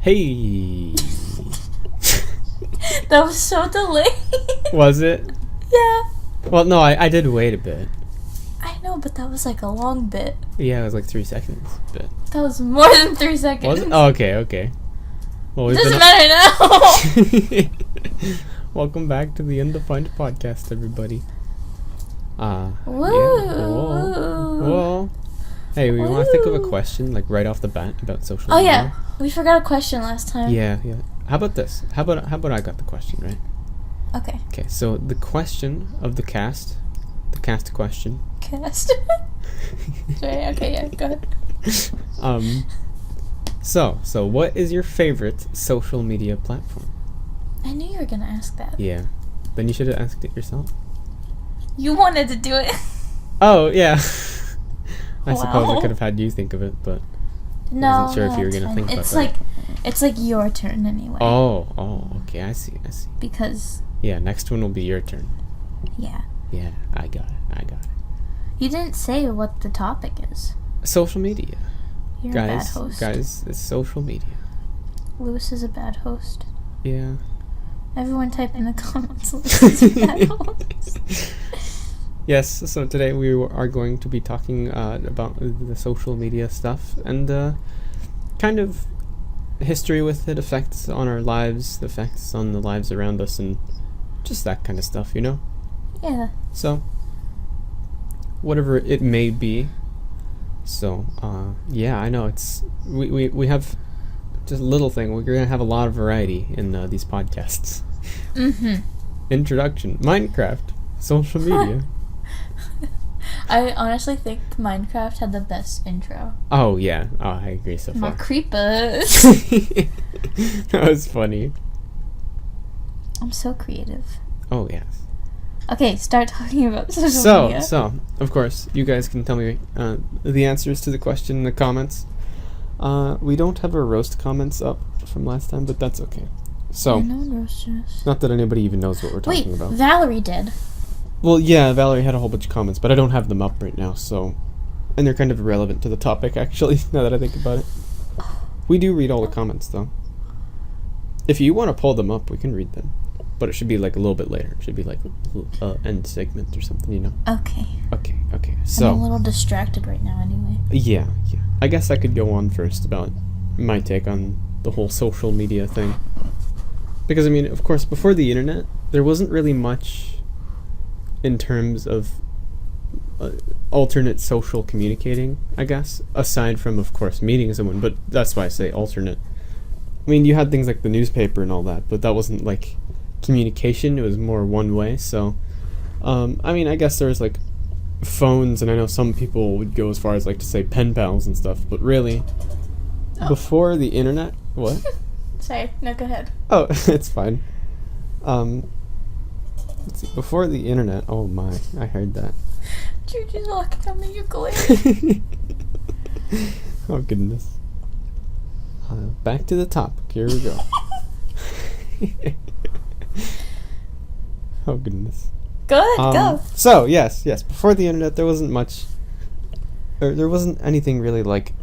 Hey! That was so delayed. Was it? Yeah. Well, no, I did wait a bit. I know, but that was like a long bit. Yeah, it was like 3 seconds. But That was more than 3 seconds. was it? Oh, okay. Well, It doesn't matter now. Welcome back to the Undefined podcast, everybody. Woo. Yeah. Whoa. Hey, we want to think of a question, like right off the bat, about social media. Yeah, we forgot a question last time. Yeah. How about this? How about I got the question, right? Okay. Okay, so the question of the cast question. Cast. Sorry, okay, yeah, go ahead. So what is your favorite social media platform? I knew you were gonna ask that. Yeah. Then you should have asked it yourself. You wanted to do it. Oh, yeah. I suppose I Wow. could have had you think of it, but No, I wasn't sure if you were it's gonna fine. think about It's that. it's like your turn anyway. Oh, okay, I see. Because Yeah, next one will be your turn. yeah, Yeah, I got it. you didn't say what the topic is. Social media. You're a bad host. Guys, it's social media. Lewis is a bad host. Yeah. Everyone type in the comments. Lewis is a bad host. Yes, so today we are going to be talking about the social media stuff and kind of history with it, effects on our lives, effects on the lives around us, and just that kind of stuff, you know? Yeah. So, whatever it may be. So, yeah, I know it's... We have just a little thing. We're going to have a lot of variety in these podcasts. Mm-hmm. Introduction. Minecraft. Social media. I honestly think Minecraft had the best intro. Oh, yeah. Oh, I agree so My far. creepers. That was funny. I'm so creative. Oh, yes. Okay, start talking about social media. So, of course, you guys can tell me the answers to the question in the comments. We don't have our roast comments up from last time, but that's okay. So, No one roasted us. not that anybody even knows what we're Wait, talking about. Valerie did. Well, yeah, Valerie had a whole bunch of comments, but I don't have them up right now, so... And they're kind of irrelevant to the topic, actually, now that I think about it. We do read all the comments, though. If you want to pull them up, we can read them. But it should be, like, a little bit later. It should be, like, end segment or something, you know? Okay. Okay. I'm a So, little distracted right now anyway. yeah. I guess I could go on first about my take on the whole social media thing. Because, I mean, of course, before the internet, there wasn't really much... in terms of alternate social communicating, I guess, aside from, of course, meeting someone, but that's why I say alternate. I mean, you had things like the newspaper and all that, but that wasn't, like, communication, it was more one way, so, I mean, I guess there was, like, phones, and I know some people would go as far as, like, to say pen pals and stuff, but really, before the internet, what? Sorry, no, go ahead. Oh, it's fine. Let's see, before the internet, oh my, I heard that. Juju's walking on the ukulele. Oh goodness. Back to the topic, here we go. Oh goodness. Good, go. So, yes, before the internet there wasn't much, or there wasn't anything really like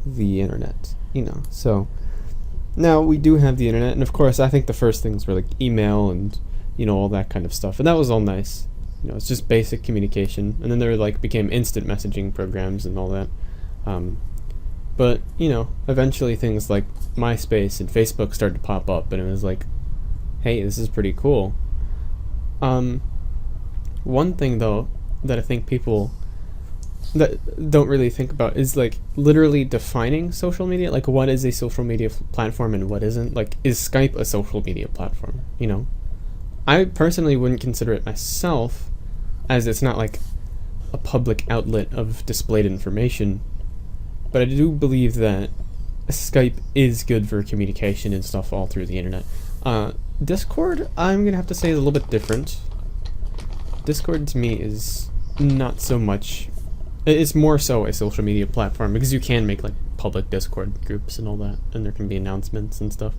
the internet, you know, so now we do have the internet, and of course I think the first things were like email and you know, all that kind of stuff. And that was all nice. You know, it's just basic communication. And then there, like, became instant messaging programs and all that. But, you know, eventually things like MySpace and Facebook started to pop up. And it was like, hey, this is pretty cool. One thing, though, that I think people that don't really think about is, like, literally defining social media. Like, what is a social media platform and what isn't? Like, is Skype a social media platform? You know? I personally wouldn't consider it myself, as it's not like a public outlet of displayed information, but I do believe that Skype is good for communication and stuff all through the internet. Discord, I'm gonna have to say, is a little bit different. Discord to me is not so much, it's more so a social media platform, because you can make like public Discord groups and all that, and there can be announcements and stuff.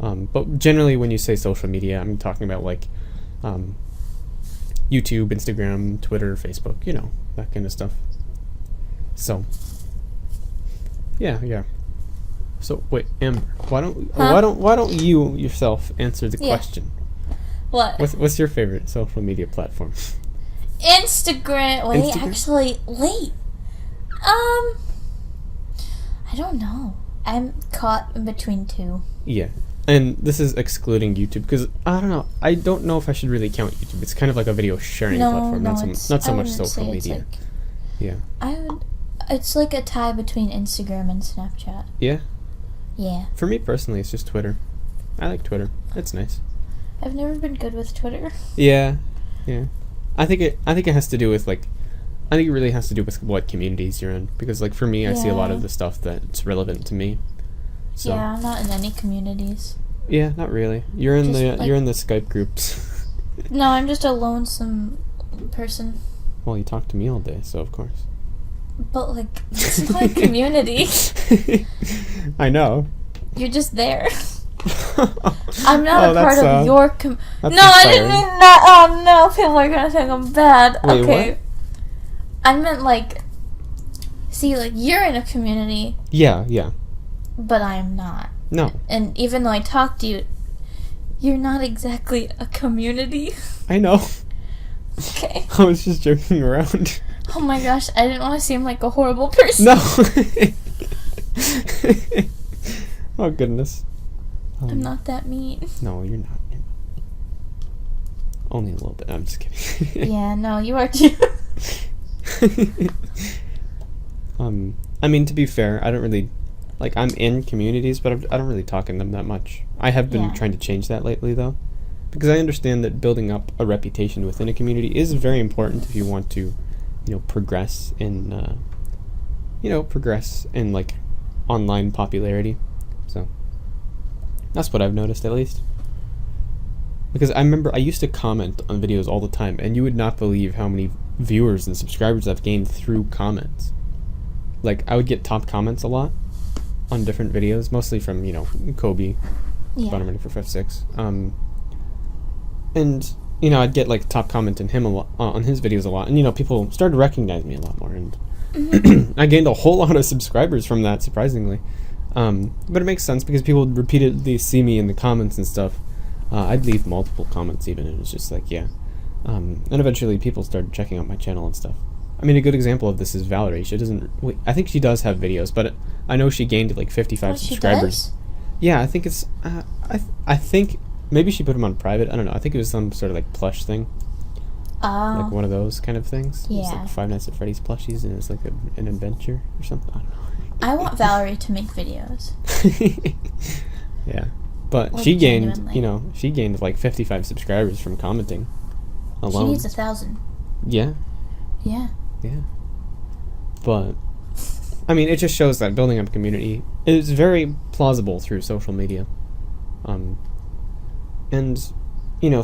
But generally when you say social media, I'm talking about like YouTube, Instagram, Twitter, Facebook, you know, that kind of stuff. So, yeah. So wait, Amber, Huh? why don't you yourself answer the Yeah. question? What? What's your favorite social media platform? Instagram. Wait, Instagram? actually, wait. I don't know. I'm caught in between two. Yeah. And this is excluding YouTube because I don't know if I should really count YouTube. It's kind of like a video sharing platform, not so much social media. Yeah. It's like a tie between Instagram and Snapchat. Yeah. Yeah. For me personally, it's just Twitter. I like Twitter. It's nice. I've never been good with Twitter. Yeah. Yeah. I think it has to do with like I think it really has to do with what communities you're in because like for me I see a lot Yeah. of the stuff that's relevant to me. So Yeah, I'm not in any communities. yeah, not really. You're in Just, you're in the Skype groups. No, I'm just a lonesome person. Well, you talk to me all day, so of course. But like, it's not a community. I know. You're just there. I'm not a part of your No, that's I didn't inspiring. mean that. Oh no, people are gonna think I'm bad. Wait, okay. what? I meant like, see, like you're in a community, Yeah, yeah. but I'm not. No. And even though I talk to you, you're not exactly a community. I know. Okay. I was just joking around. Oh my gosh, I didn't want to seem like a horrible person. No. Oh goodness. I'm not that mean. No, you're not. Only a little bit. I'm just kidding. Yeah, no, you are too. I mean, to be fair, I don't really like. I'm in communities, but I don't really talk in them that much. I have been Yeah. trying to change that lately, though, because I understand that building up a reputation within a community is very important if you want to, progress in, like online popularity. So that's what I've noticed, at least. Because I remember I used to comment on videos all the time, and you would not believe how many viewers and subscribers I've gained through comments. Like, I would get top comments a lot on different videos, mostly from, Kobe, Yeah. Bottom Ready for 5-6. And, I'd get, like, top comment on him a lot, on his videos a lot, and, people started to recognize me a lot more, and I gained a whole lot of subscribers from that, surprisingly. But it makes sense, because people would repeatedly see me in the comments and stuff. I'd leave multiple comments even, and it was just like, yeah. And eventually people started checking out my channel and stuff. I mean, a good example of this is Valerie. She doesn't... Wait, I think she does have videos, but I know she gained, like, 55 Oh, she subscribers. does? Yeah, I think it's... I think... Maybe she put them on private. I don't know. I think it was some sort of, like, plush thing. Oh. Like one of those kind of things. It was Yeah. like Five Nights at Freddy's plushies, and it was like an adventure or something. I don't know. I want Valerie to make videos. Yeah. But Like, she gained, genuinely. she gained like 55 subscribers from commenting alone. She needs 1,000. Yeah. Yeah. Yeah. But, I mean, it just shows that building up a community is very plausible through social media. And,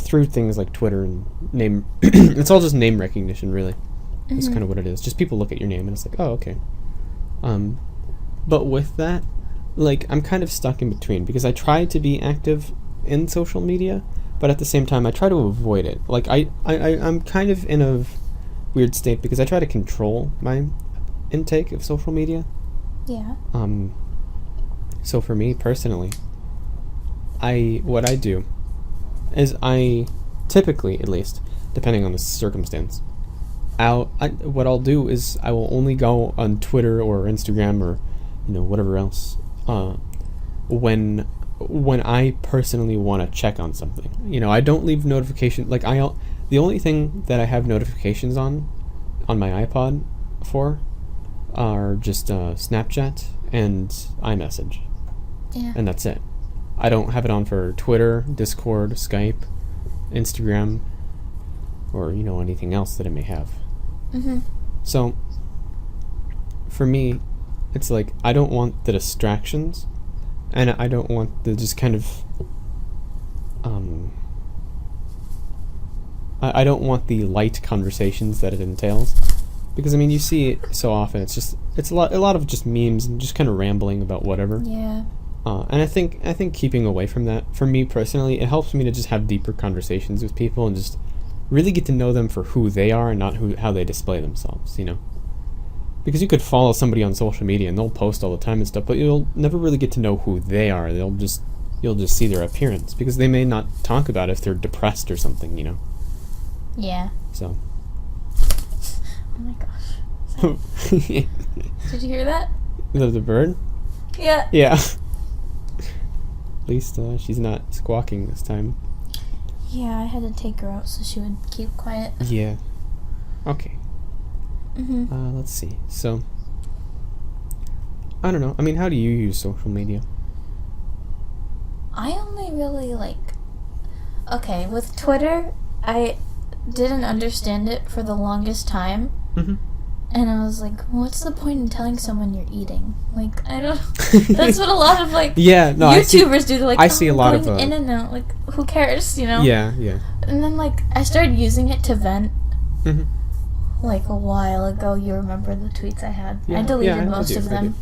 through things like Twitter and name... it's all just name recognition, really. That's kind of what it is. Just people look at your name and it's like, oh, okay. But with that, like, I'm kind of stuck in between because I try to be active in social media, but at the same time, I try to avoid it. Like, I'm kind of in a weird state because I try to control my intake of social media. Yeah. So for me personally, what I do is I typically, at least, depending on the circumstance, what I'll do is I will only go on Twitter or Instagram or whatever else when I personally want to check on something. I don't leave notification like the only thing that I have notifications on my iPod for are just Snapchat and iMessage. Yeah. And that's it. I don't have it on for Twitter, Discord, Skype, Instagram, or anything else that it may have. Mhm. So for me, it's like I don't want the distractions, and I don't want the just kind of I don't want the light conversations that it entails, because I mean you see it so often. It's a lot of just memes and just kind of rambling about whatever. Yeah. And I think keeping away from that, for me personally, it helps me to just have deeper conversations with people and just really get to know them for who they are and not how they display themselves, because you could follow somebody on social media and they'll post all the time and stuff, but you'll never really get to know who they are. You'll just see their appearance, because they may not talk about if they're depressed or something, you know. Yeah. So. Oh my gosh. Did you hear that? The bird? Yeah. Yeah. At least she's not squawking this time. Yeah, I had to take her out so she would keep quiet. Yeah. Okay. Mm-hmm. Let's see. So, I don't know. I mean, how do you use social media? I only really okay, with Twitter, I didn't understand it for the longest time. Mm-hmm. And I was like, what's the point in telling someone you're eating? Like, I don't... That's what a lot of, yeah, no, YouTubers do. They're like, I see a lot of... in and out. Like, who cares, you know? Yeah, yeah. And then, I started using it to vent, Mm-hmm. a while ago. You remember the tweets I had? Yeah, I deleted I most do, of them.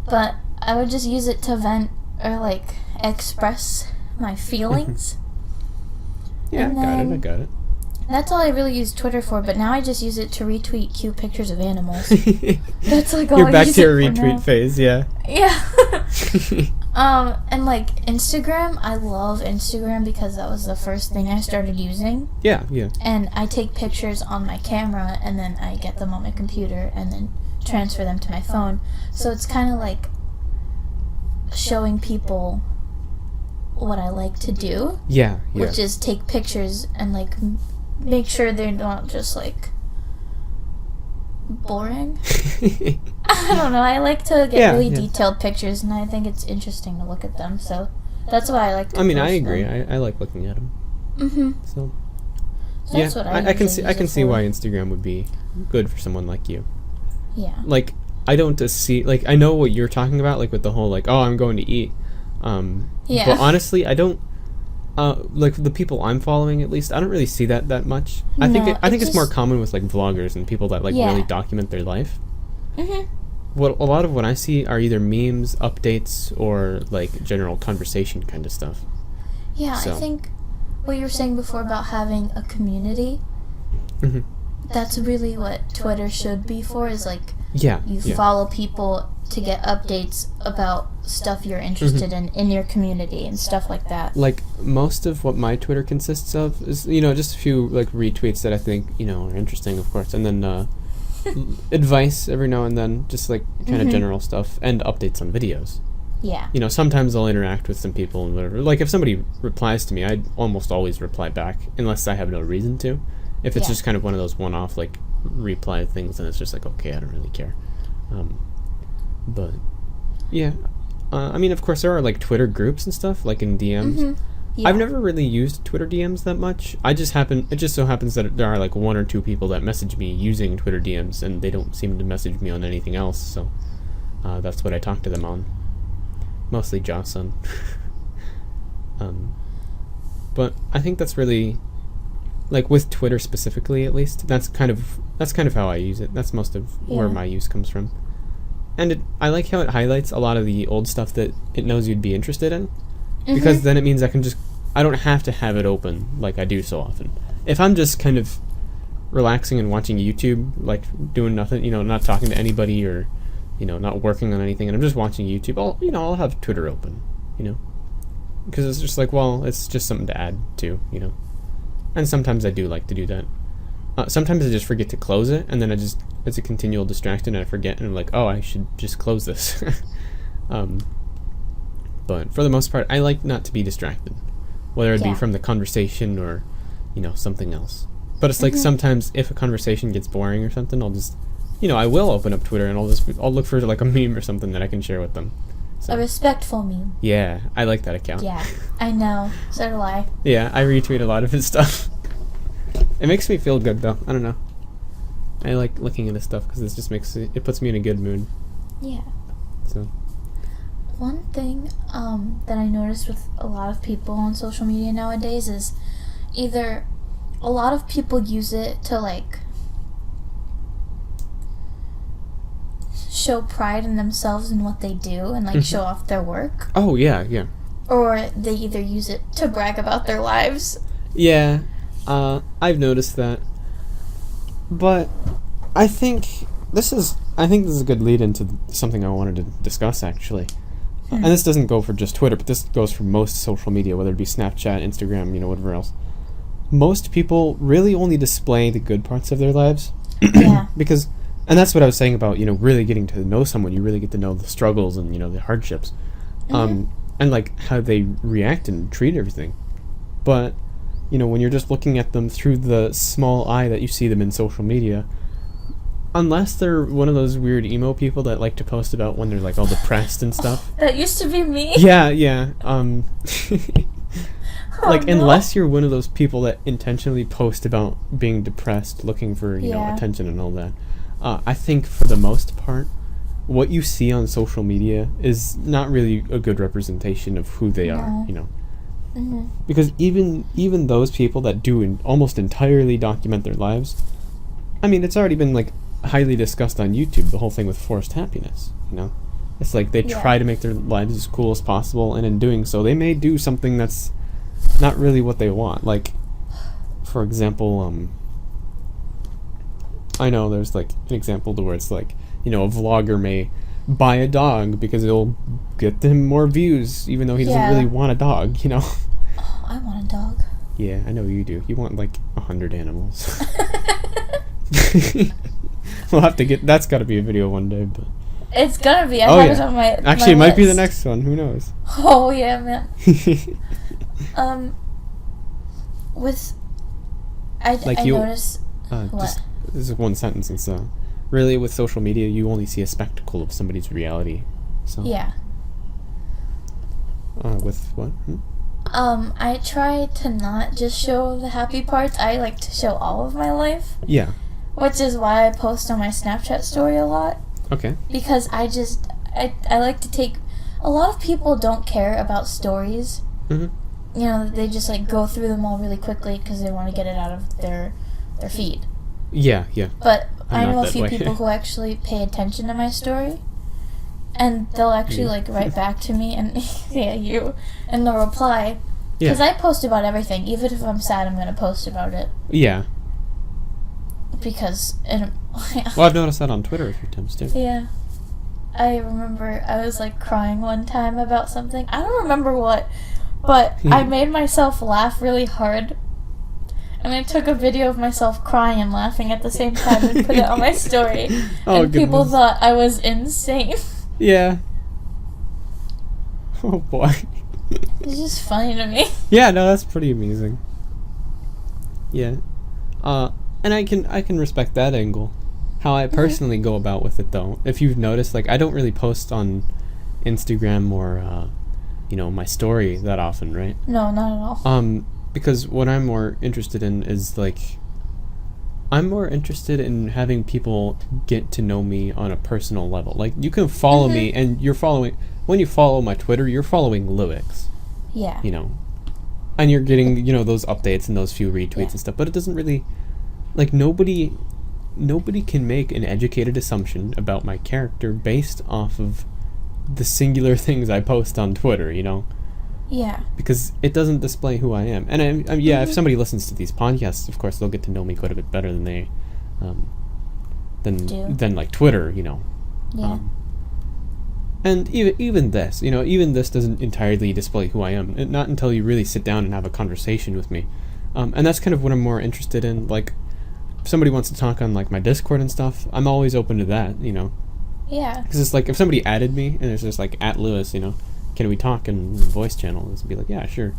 But I would just use it to vent or, express my feelings. Yeah, And I got it. That's all I really use Twitter for, but now I just use it to retweet cute pictures of animals. That's all You're I back use to your it for retweet now. phase, yeah. Yeah. And Instagram, I love Instagram because that was the first thing I started using. Yeah. And I take pictures on my camera and then I get them on my computer and then transfer them to my phone. So it's kind of like showing people what I like to do. Yeah. Which is take pictures and make sure they're not just boring. I don't know. I like to get really detailed pictures, and I think it's interesting to look at them. So that's why I like to. I mean, I post agree. them. I like looking at them. Mm-hmm. So that's what I can see. I can see for. why Instagram would be good for someone like you. Yeah. I don't just see. I know what you're talking about. With the whole oh, I'm going to eat. Yeah. But honestly, I don't. The people I'm following, at least, I don't really see that much. I think it's more common with vloggers and people that really document their life. Mhm. A lot of what I see are either memes, updates, or general conversation kind of stuff. Yeah, So. I think what you were saying before about having a community. Mm-hmm. That's really what Twitter should be for. Is you Yeah. follow people to get updates about stuff you're interested in your community and stuff like that. Most of what my Twitter consists of is just a few retweets that I think are interesting, of course, and then advice every now and then, just kind of general stuff, and updates on videos. Yeah. Sometimes I'll interact with some people and whatever. If somebody replies to me, I almost always reply back unless I have no reason to. If it's just kind of one of those one-off reply things, then it's just okay, I don't really care. But yeah, I mean, of course there are Twitter groups and stuff in DMs. Mm-hmm. Yeah. I've never really used Twitter DMs that much. It just so happens that there are one or two people that message me using Twitter DMs, and they don't seem to message me on anything else. So that's what I talk to them on. Mostly Jocelyn. But I think that's really with Twitter specifically, at least. That's kind of how I use it. That's most of where my use comes from. And I like how it highlights a lot of the old stuff that it knows you'd be interested in. Because then it means I don't have to have it open like I do so often. If I'm just kind of relaxing and watching YouTube, doing nothing, not talking to anybody or, not working on anything, and I'm just watching YouTube, I'll have Twitter open, Because it's just it's just something to add to, And sometimes I do like to do that. Sometimes I just forget to close it, and then it's a continual distraction, and I forget, and I'm oh, I should just close this. But for the most part, I like not to be distracted, whether it be from the conversation or, something else. But it's sometimes if a conversation gets boring or something, I'll just, I will open up Twitter and I'll look for a meme or something that I can share with them. So. A respectful meme. Yeah, I like that account. Yeah, I know. So do I. Yeah, I retweet a lot of his stuff. It makes me feel good though. I don't know. I like looking at his stuff because it just it puts me in a good mood. Yeah. So. One thing that I noticed with a lot of people on social media nowadays is either a lot of people use it to show pride in themselves and what they do and show off their work. Oh yeah. Or they either use it to brag about their lives. Yeah. I've noticed that. But I think I think this is a good lead into something I wanted to discuss, actually. And this doesn't go for just Twitter, but this goes for most social media, whether it be Snapchat, Instagram, whatever else. Most people really only display the good parts of their lives. Yeah. Because, and that's what I was saying about, really getting to know someone. You really get to know the struggles and, the hardships. And, like, how they react and treat everything. But, when you're just looking at them through the small eye that you see them in social media, unless they're one of those weird emo people that like to post about when they're, like, all depressed and stuff. That used to be me. Yeah. Like, no. unless you're one of those people that intentionally post about being depressed, looking for, attention and all that, I think for the most part, what you see on social media is not really a good representation of who they are, Because even those people that do almost entirely document their lives, I mean, it's already been, like, highly discussed on YouTube, the whole thing with forced happiness, It's like they try to make their lives as cool as possible, and in doing so, they may do something that's not really what they want. Like, for example, I know there's, like, an example to where it's like, a vlogger may buy a dog because it'll get them more views, even though he doesn't really want a dog, Oh, I want a dog. Yeah, I know you do. You want, like, 100 animals. We'll have to get... That's got to be a video one day, but... It's gonna be. I have it on my Actually, it my might be the list. next one. Who knows? Oh, yeah, man. I notice... what? Just, this is one sentence. It's, really, with social media, you only see a spectacle of somebody's reality. So. Yeah. With what? I try to not just show the happy parts. I like to show all of my life. Yeah. Which is why I post on my Snapchat story a lot. Okay. Because I like to take... A lot of people don't care about stories. Mm-hmm. They just, like, go through them all really quickly because they want to get it out of their feed. Yeah. But I know a that few way. people who actually pay attention to my story. And they'll actually, like, write back to me and... and they'll reply. Because I post about everything. Even if I'm sad, I'm going to post about it. Yeah. Because... Well, I've noticed that on Twitter a few times, too. Yeah. I remember I was, like, crying one time about something. I don't remember what, but I made myself laugh really hard. And I took a video of myself crying and laughing at the same time and put it on my story. And people thought I was insane. Yeah. Oh, boy. It's just funny to me. Yeah, no, that's pretty amazing. Yeah. And I can respect that angle. How I personally go about with it, though, if you've noticed, like, I don't really post on Instagram or, my story that often, right? No, not at all. Because what I'm more interested in is, like, I'm more interested in having people get to know me on a personal level. Like, you can follow me, and when you follow my Twitter, you're following lyrics. Yeah. And you're getting, those updates and those few retweets and stuff, but it doesn't really, like, nobody can make an educated assumption about my character based off of the singular things I post on Twitter, Yeah. Because it doesn't display who I am. And if somebody listens to these podcasts, of course, they'll get to know me quite a bit better than they, than like Twitter, Yeah. And even this, even this doesn't entirely display who I am. Not until you really sit down and have a conversation with me. And that's kind of what I'm more interested in. Like, if somebody wants to talk on, like, my Discord and stuff, I'm always open to that, Yeah. Because it's like, if somebody added me, and it's just like, @Lewis, can we talk in voice channel? It's be like, yeah, sure.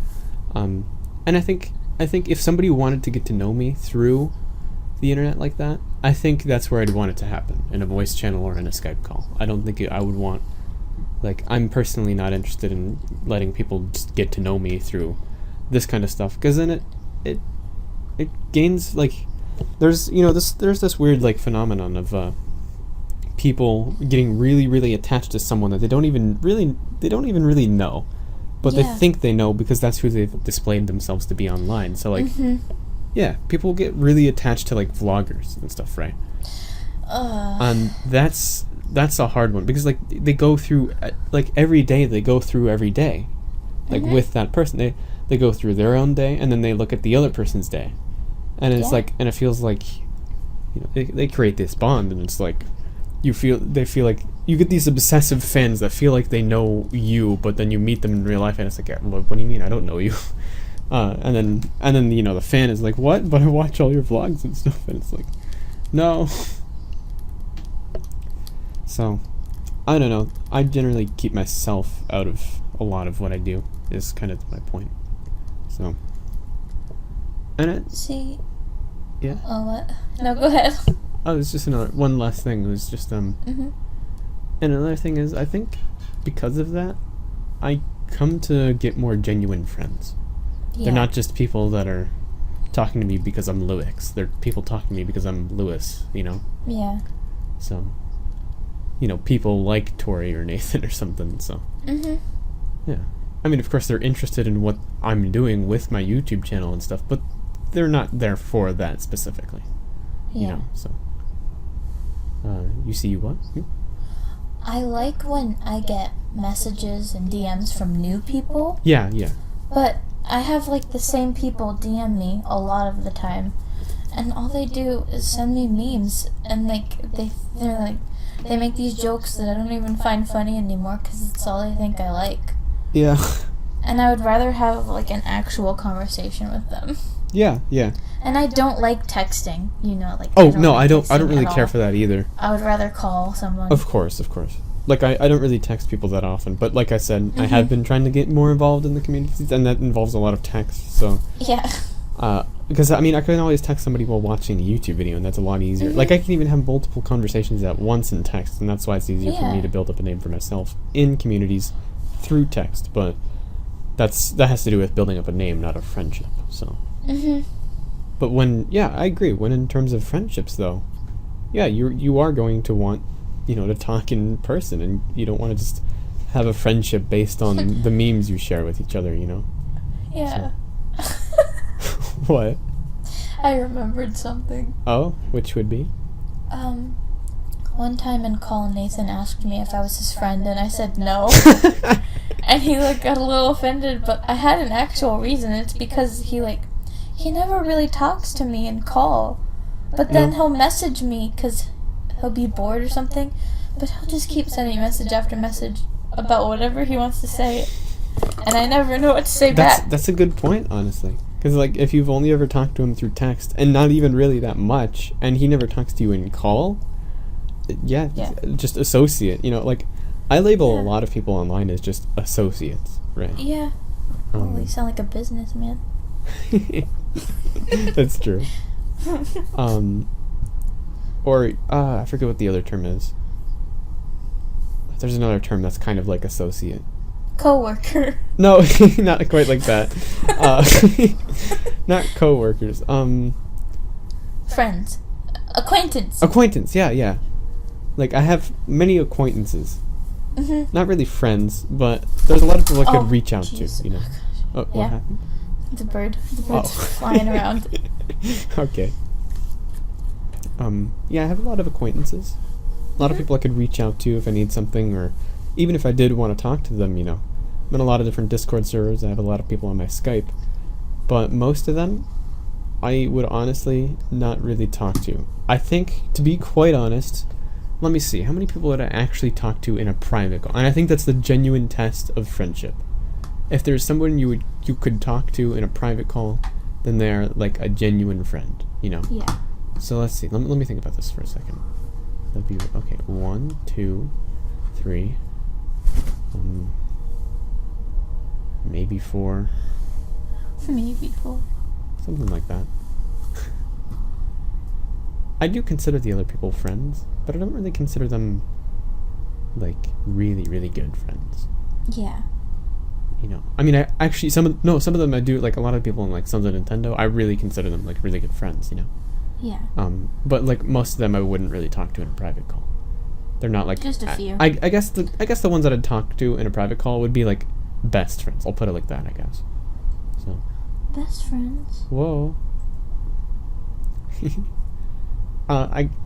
And I think if somebody wanted to get to know me through the internet like that, I think that's where I'd want it to happen, in a voice channel or in a Skype call. I don't think I would want, like, I'm personally not interested in letting people just get to know me through this kind of stuff, because then it gains, like, there's this weird, like, phenomenon of people getting really, really attached to someone that they don't even really know, but they think they know because that's who they've displayed themselves to be online. So, like, people get really attached to, like, vloggers and stuff, right? And that's a hard one, because, like, they go through, like, every day, like, with that person, they go through their own day, and then they look at the other person's day, and it's like, and it feels like, they create this bond, and it's like, they feel like you get these obsessive fans that feel like they know you, but then you meet them in real life and it's like, what do you mean I don't know you? And then you know, the fan is like, what? But I watch all your vlogs and stuff, and it's like, no. So, I don't know. I generally keep myself out of a lot of what I do, is kind of my point. So, and it... See... Yeah? Oh, what? No, go ahead. Oh, it's just one last thing. It was just, Mm-hmm. And another thing is, I think because of that, I come to get more genuine friends. Yeah. They're not just people that are talking to me because I'm Lewis. They're people talking to me because I'm Lewis, you know? Yeah. So, you know, people like Tori or Nathan or something, so. Mm-hmm. Yeah. I mean, of course, they're interested in what I'm doing with my YouTube channel and stuff, but they're not there for that specifically. Yeah. You know, so. You see what? I like when I get messages and DMs from new people, Yeah, yeah. but I have like the same people DM me a lot of the time, and all they do is send me memes, and like they're like they make these jokes that I don't even find funny anymore because it's all they think I like. Yeah. And I would rather have like an actual conversation with them. Yeah, yeah. And I don't like texting, you know, like. Oh, no, I don't texting really at care all. for that either. I would rather call someone. Of course. Like, I don't really text people that often, but like I said, I have been trying to get more involved in the communities, and that involves a lot of text, so... Yeah. Because, I mean, I can always text somebody while watching a YouTube video, and that's a lot easier. Like, I can even have multiple conversations at once in text, and that's why it's easier for me to build up a name for myself in communities through text, but that has to do with building up a name, not a friendship, so... But I agree, when in terms of friendships, though, yeah, you are going to want, you know, to talk in person, and you don't want to just have a friendship based on the memes you share with each other, you know? Yeah. So. What? I remembered something. Oh, which would be? One time in call, Nathan asked me if I was his friend, and I said no. And he, like, got a little offended, but I had an actual reason. It's because he never really talks to me in call. But then he'll message me because he'll be bored or something. But he'll just keep sending message after message about whatever he wants to say. And I never know what to say back. That's a good point, honestly. Because, like, if you've only ever talked to him through text, and not even really that much, and he never talks to you in call, just associate. You know, like, I label a lot of people online as just associates, right? Yeah. Well, you sound like a businessman. That's true. Or, I forget what the other term is. There's another term that's kind of like associate. Coworker. No, not quite like that. Not coworkers. Friends. Acquaintance. Acquaintance, yeah. Like, I have many acquaintances. Not really friends, but there's a lot of people I could reach out to, you know. Oh, what happened? The bird's flying around. Okay. Yeah, I have a lot of acquaintances. A lot of people I could reach out to if I need something, or even if I did want to talk to them, you know. I'm in a lot of different Discord servers. I have a lot of people on my Skype. But most of them, I would honestly not really talk to. I think, to be quite honest, let me see, how many people would I actually talk to in a private call? And I think that's the genuine test of friendship. If there's someone you could talk to in a private call, then they're like a genuine friend, you know? Yeah. So let's see, let me think about this for a second. That'd be, okay, 1, 2, 3, maybe 4. Maybe 4. Something like that. I do consider the other people friends, but I don't really consider them, like, really, really good friends. Yeah. You know, I mean, I actually, some of them I do, like, a lot of people in, like, Sons of Nintendo, I really consider them, like, really good friends, you know? Yeah. But, like, most of them I wouldn't really talk to in a private call. They're not, like... Just a few. I guess the ones that I'd talk to in a private call would be, like, best friends. I'll put it like that, I guess. So... Best friends? Whoa.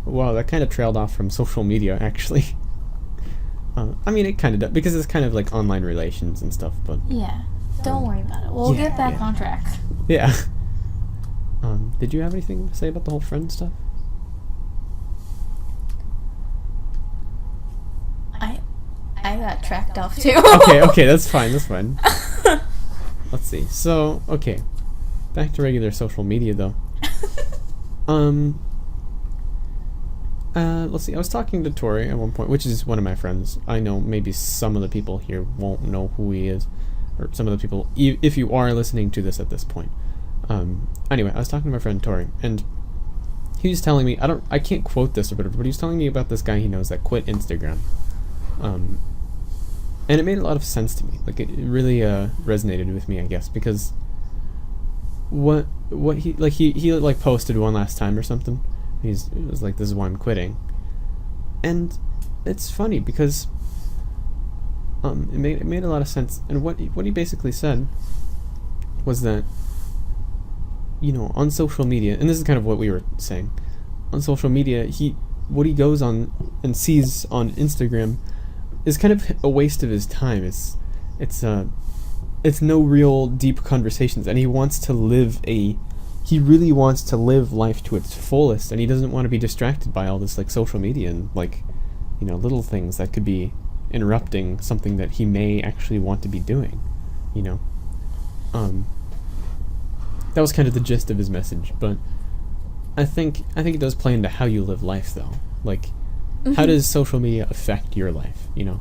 Wow, that kind of trailed off from social media, actually. I mean, it kind of does, because it's kind of like online relations and stuff, but... Yeah. Don't worry about it. We'll get back on track. Yeah. Did you have anything to say about the whole friend stuff? tracked off too. Okay, that's fine. Let's see. So, okay, back to regular social media though. Let's see. I was talking to Tori at one point, which is one of my friends. I know maybe some of the people here won't know who he is, or some of the people, if you are listening to this at this point. Anyway, I was talking to my friend Tori, and he was telling me, I can't quote this or whatever, but he was telling me about this guy he knows that quit Instagram. And it made a lot of sense to me. Like, it really resonated with me, I guess, because what he posted one last time or something. It was like, this is why I'm quitting. And it's funny because it made a lot of sense. And what he basically said was that, you know, on social media, and this is kind of what we were saying, on social media, what he goes on and sees on Instagram is kind of a waste of his time. It's no real deep conversations, and he really wants to live life to its fullest, and he doesn't want to be distracted by all this like social media and like, you know, little things that could be interrupting something that he may actually want to be doing, you know. That was kind of the gist of his message, but I think it does play into how you live life though. Like, how does social media affect your life, you know?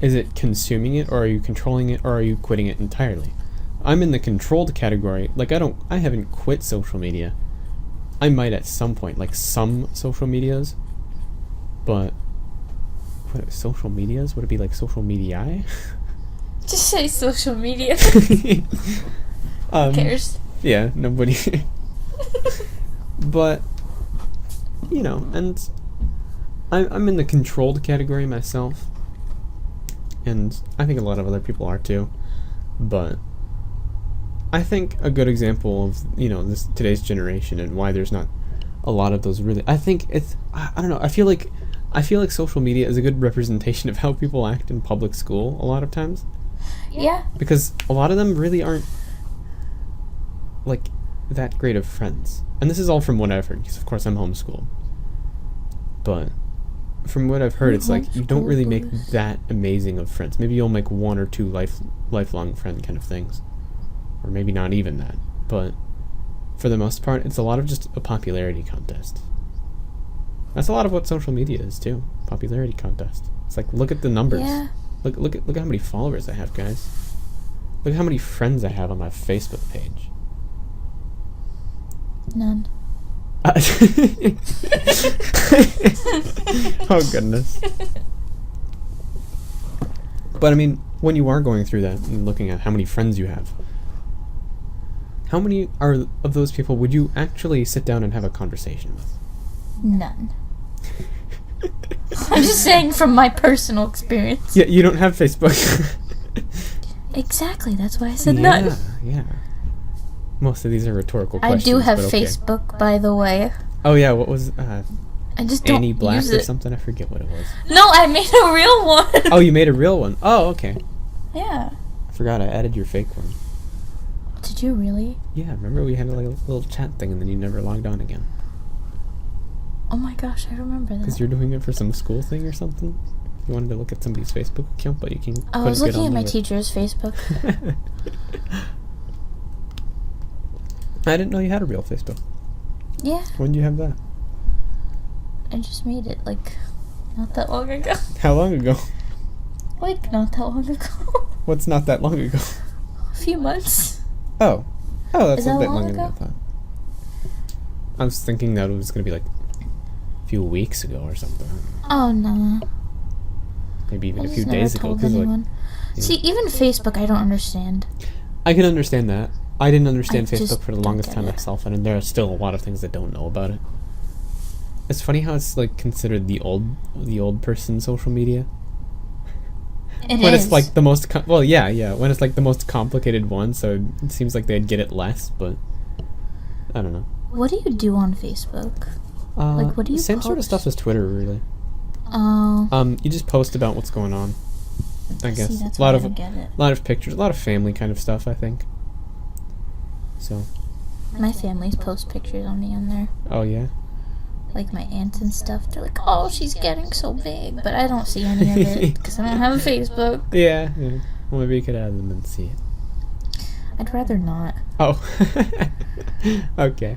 Is it consuming it, or are you controlling it, or are you quitting it entirely? I'm in the controlled category. Like, I haven't quit social media. I might at some point, like some social medias, but what, social medias? Would it be like social media? Just say social media. Who cares? Yeah, nobody. But, you know, and I'm in the controlled category myself, and I think a lot of other people are too, but I think a good example of, you know, today's generation and why there's not a lot of those really, I think it's, I don't know, I feel like social media is a good representation of how people act in public school a lot of times. Yeah. Because a lot of them really aren't like that great of friends. And this is all from what I've heard, because of course I'm homeschooled. But from what I've heard, it's like you don't really make that amazing of friends. Maybe you'll make one or two lifelong friend kind of things. Or maybe not even that. But for the most part, it's a lot of just a popularity contest. That's a lot of what social media is too. Popularity contest. It's like, look at the numbers. Yeah. Look at how many followers I have, guys. Look at how many friends I have on my Facebook page. None. Oh goodness. But I mean, when you are going through that and looking at how many friends you have, how many of those people would you actually sit down and have a conversation with? None. I'm just saying from my personal experience. Yeah, you don't have Facebook. Exactly, that's why I said none. Yeah. Most of these are rhetorical questions. I do have okay. Facebook, by the way. Oh yeah, what was I just don't Annie Black use or it. something? I forget what it was. No, I made a real one. Oh, you made a real one. Oh, okay. Yeah. I forgot I added your fake one. Did you really? Yeah, remember we had like a little chat thing and then you never logged on again. Oh my gosh, I remember that. Because you're doing it for some school thing or something? You wanted to look at somebody's Facebook account, but you can. I was looking at my teacher's Facebook. I didn't know you had a real Facebook. Yeah. When did you have that? I just made it, like, not that long ago. How long ago? Like, not that long ago. What's not that long ago? A few months. Oh, that's a bit long longer than I thought. I was thinking that it was going to be like a few weeks ago or something. Oh, no. Maybe even a few days ago. See, even Facebook, I don't understand. I can understand that. I didn't understand Facebook for the longest time myself, and there are still a lot of things I don't know about it. It's funny how it's like considered the old person social media. When it's like the most when it's like the most complicated one, so it seems like they'd get it less, but I don't know. What do you do on Facebook? Like, what do you same post? Sort of stuff as Twitter, really. Oh. You just post about what's going on, I guess. See, that's a lot why of I don't get it. a lot of pictures, a lot of family kind of stuff, I think. So. My family's post pictures on me on there. Oh yeah. like my aunts and stuff. They're like, "Oh, she's getting so big," but I don't see any of it because I don't have a Facebook. Yeah. Well, maybe you could add them and see it. I'd rather not. Oh. Okay.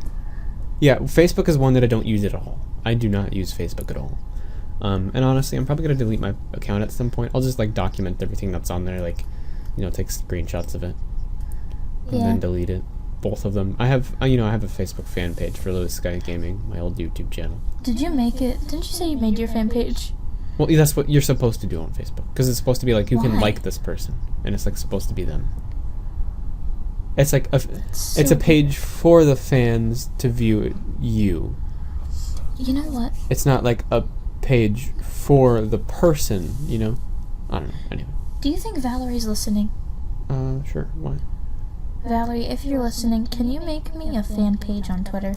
Yeah, Facebook is one that I don't use at all. I do not use Facebook at all. And honestly, I'm probably gonna delete my account at some point. I'll just like document everything that's on there, like, take screenshots of it, and then delete it. Both of them. I have a Facebook fan page for Skaja Gaming, my old YouTube channel. Did you make it? Didn't you say you made your fan page? Well, that's what you're supposed to do on Facebook, because it's supposed to be like you can Why? like this person, and it's like supposed to be them. It's like So it's a page for the fans to view you. You know what? It's not like a page for the person, I don't know. Anyway. Do you think Valerie's listening? Sure. Why? Valerie, if you're listening, can you make me a fan page on Twitter?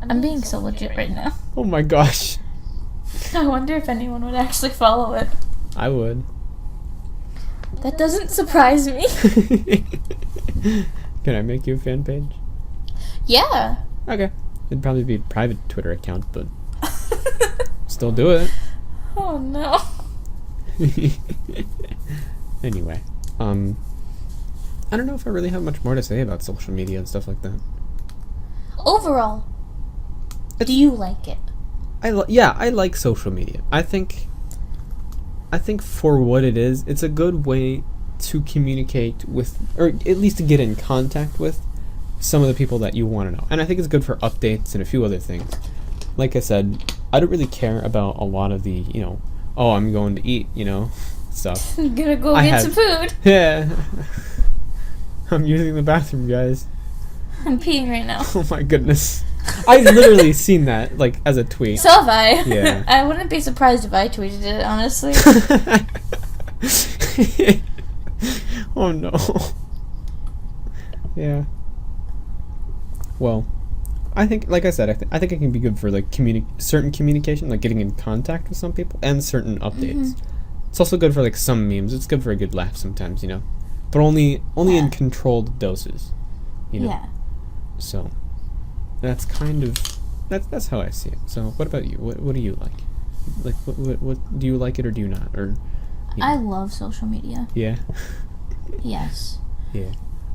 I'm being so legit right now. Oh my gosh. I wonder if anyone would actually follow it. I would. That doesn't surprise me. Can I make you a fan page? Yeah. Okay. It'd probably be a private Twitter account, but still do it. Oh no. Anyway, I don't know if I really have much more to say about social media and stuff like that. Overall, do you like it? I like social media. I think for what it is, it's a good way to communicate with, or at least to get in contact with some of the people that you want to know. And I think it's good for updates and a few other things. Like I said, I don't really care about a lot of the, oh, I'm going to eat, stuff. I'm gonna go get some food. Yeah. I'm using the bathroom, guys. I'm peeing right now. Oh my goodness. I've literally seen that, like, as a tweet. So have I. Yeah. I wouldn't be surprised if I tweeted it, honestly. Oh no. Yeah. Well, I think, like I said, I think it can be good for like certain communication, like getting in contact with some people, and certain updates. It's also good for like some memes. It's good for a good laugh sometimes, but only in controlled doses, Yeah. So that's kind of that's how I see it. So what about you? What do you like? Like what do you like it or do you not? Or I love social media. Yeah. Yes. Yeah.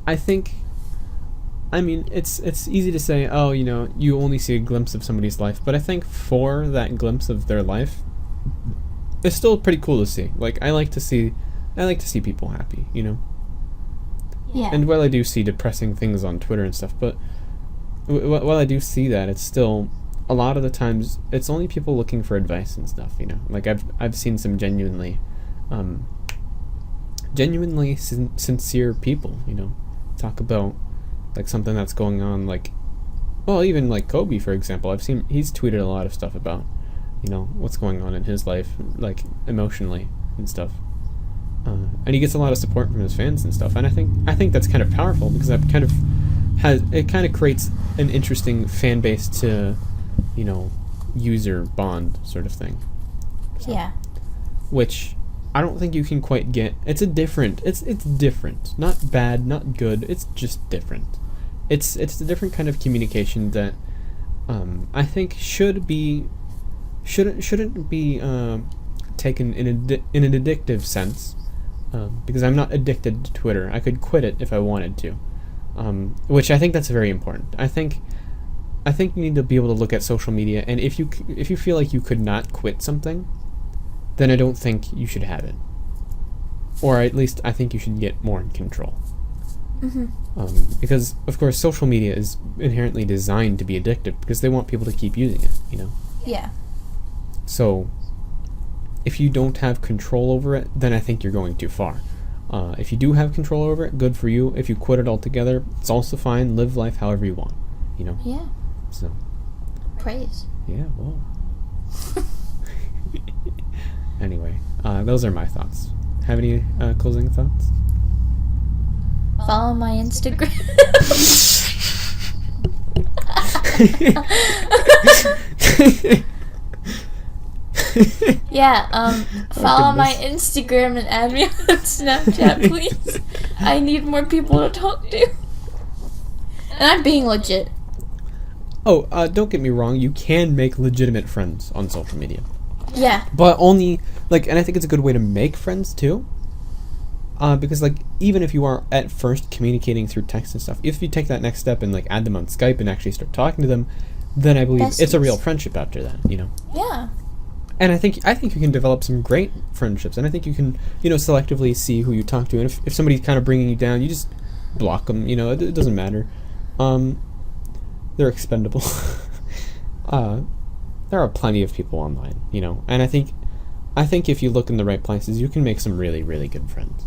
I mean, it's easy to say, oh, you only see a glimpse of somebody's life, but I think for that glimpse of their life, it's still pretty cool to see. Like, I like to see people happy, Yeah. And while I do see depressing things on Twitter and stuff, but while I do see that, it's still, a lot of the times, it's only people looking for advice and stuff, Like, I've seen some genuinely sincere people, talk about like something that's going on, like, well, even like Kobe, for example. He's tweeted a lot of stuff about, what's going on in his life, like emotionally and stuff, and he gets a lot of support from his fans and stuff. And I think that's kind of powerful, because that kind of creates an interesting fan base to, user bond sort of thing. So, Yeah. which I don't think you can quite get. It's different. Not bad, not good. It's just different. It's a different kind of communication that I think shouldn't be taken in an addictive sense, because I'm not addicted to Twitter. I could quit it if I wanted to, which I think that's very important. I think you need to be able to look at social media, and if you feel like you could not quit something, then I don't think you should have it. Or at least I think you should get more in control. Because, of course, social media is inherently designed to be addictive, because they want people to keep using it, Yeah. So, if you don't have control over it, then I think you're going too far. If you do have control over it, good for you. If you quit it altogether, it's also fine. Live life however you want, Yeah. So, Praise. yeah, well. Anyway, those are my thoughts. Have any closing thoughts? Follow my Instagram. Yeah, follow my Instagram and add me on Snapchat, please. I need more people to talk to. And I'm being legit. don't get me wrong, you can make legitimate friends on social media. Yeah. But only, like, and I think it's a good way to make friends, too. Because, like, even if you are at first communicating through text and stuff, if you take that next step and, like, add them on Skype and actually start talking to them, then I believe it's a real friendship after that, you know? Yeah. And I think you can develop some great friendships, and I think you can, selectively see who you talk to, and if somebody's kind of bringing you down, you just block them, it doesn't matter. They're expendable. There are plenty of people online, and I think if you look in the right places, you can make some really, really good friends.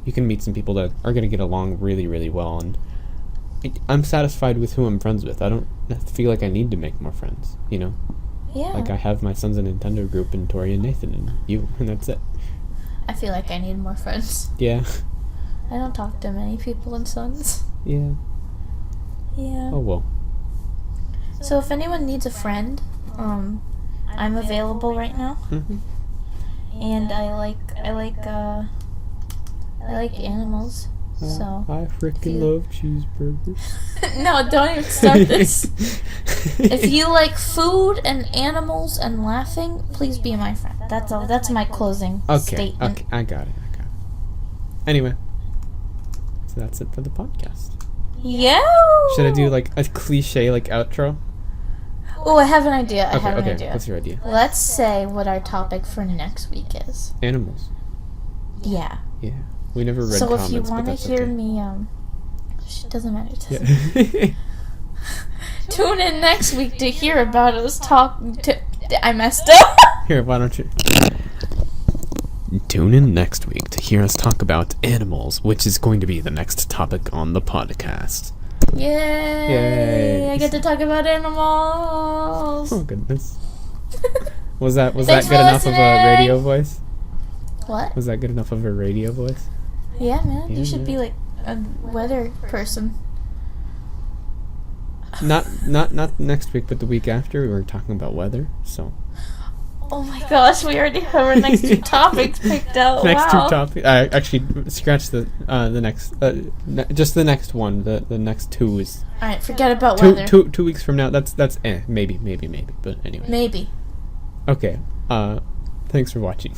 You can meet some people that are going to get along really, really well, and I'm satisfied with who I'm friends with. I don't feel like I need to make more friends, Yeah. Like, I have my Sons of Nintendo group and Tori and Nathan and you, and that's it. I feel like I need more friends. Yeah. I don't talk to many people in Sons. Yeah. Yeah. Oh, well. So if anyone needs a friend, I'm available right now. Mm-hmm. And I like animals. So I freaking love cheeseburgers. No, don't even start this. If you like food and animals and laughing, please be my friend. That's all. That's my closing statement. Okay, I got it. Anyway, so that's it for the podcast. Yeah. Should I do like a cliche like outro? Oh, I have an idea. I have an okay. idea. What's your idea? Let's say what our topic for next week is. Animals. Yeah. Yeah. We never read so comments, if you want to hear okay. me, it doesn't matter. Yeah. Tune in next week to hear about us talking to. I messed up. Here, why don't you? Tune in next week to hear us talk about animals, which is going to be the next topic on the podcast. Yay! I get to talk about animals. Oh goodness. Was that good Thanks for enough of a listening. radio voice? What? Was that good enough of a radio voice? Yeah, man. Yeah, You should man. be like a weather person. Not next week, but the week after. We were talking about weather, so. Oh my gosh, we already have our next two topics picked out. Next wow. two topics. I actually scratch the next just the next one. The next two is All right, forget about weather. 2 weeks from now. That's maybe. But anyway. Maybe. Okay. Thanks for watching.